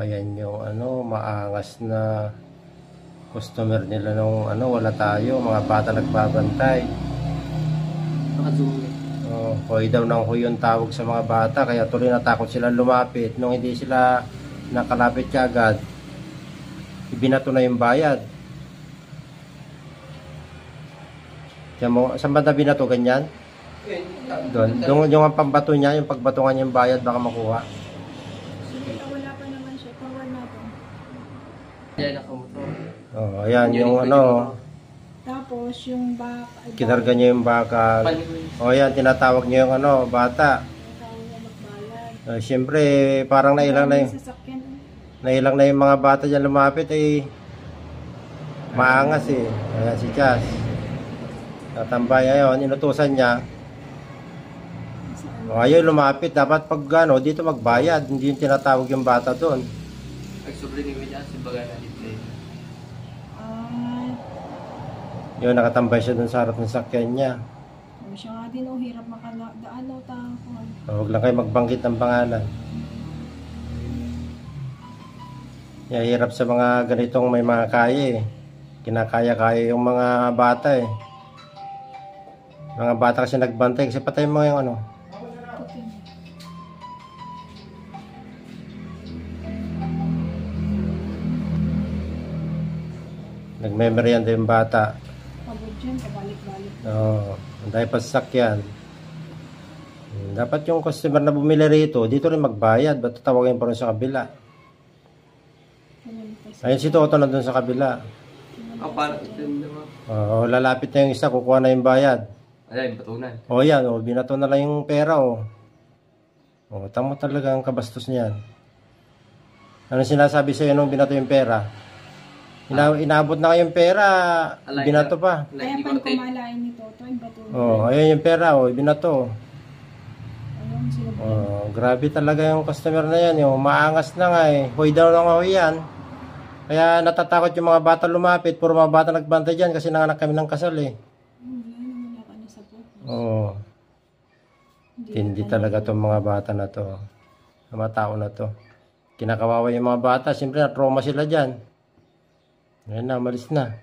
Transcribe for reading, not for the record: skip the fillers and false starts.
ayan yung maangas na customer nila nung wala tayo, mga bata nagbabantay. Hoy daw ng hoy yung tawag sa mga bata, kaya tuloy natakot sila lumapit. Nung hindi sila nakalapit agad, ibinato na yung bayad. Diyan mo, saan ba na binato ganyan? Doon yung ang pambato niya, yung pagbatungan niya yung bayad, baka makuha. Wala pa naman siya, power natin. Ayan, nakamotor. Ayan yung Tapos yung kinarga niya yung bakal. Ayan, tinatawag niya yung bata. Siyempre, parang nailang na yung mga bata dyan lumapit maangas Ayan si Chas. Tatambay ayon, inutusan niya. Ayaw lumapit, dapat pag dito magbayad, hindi yung tinatawag yung bata doon. Nagsobre ni Widya, si Bagay na dito. Yun, nakatambay siya doon sa harap ng sakyan niya. Siya nga din, hirap makadaan o tangan. Huwag lang kayo magbanggit ng pangalan. Hirap sa mga ganitong may mga kaya kinakaya-kaya yung mga bata Mga bata kasi nagbantay, kasi patay mo yung nagmemeryanda yung bata. Pagod dyan, pabalik-balik. Dahil pasasakyan. Dapat yung customer na bumili rito, dito rin magbayad. Ba't tatawagin pa rin sa kabila? Ayun si Toto na dun sa kabila. Lalapit na yung isa, kukuha na yung bayad. Ayan, batunan. Yan, binato na lang yung pera tamo talaga ang kabastos niyan. Ano sinasabi sa'yo nung binato yung pera? Inabot na kayong pera, binato pa. Kaya pan kumalain ni Toto, yung bato. Ayun yung pera, binato. Ayun, sila Grabe talaga yung customer na yan. Maangas na nga Hoy daw lang hoy yan. Kaya natatakot yung mga bata lumapit. Puro mga bata nagbantay dyan kasi nanganak kami ng kasal Hindi talaga itong mga bata na to. Mga tao na to. Kinakawawa yung mga bata. Siyempre na trauma sila dyan. Ayan na, umalis na.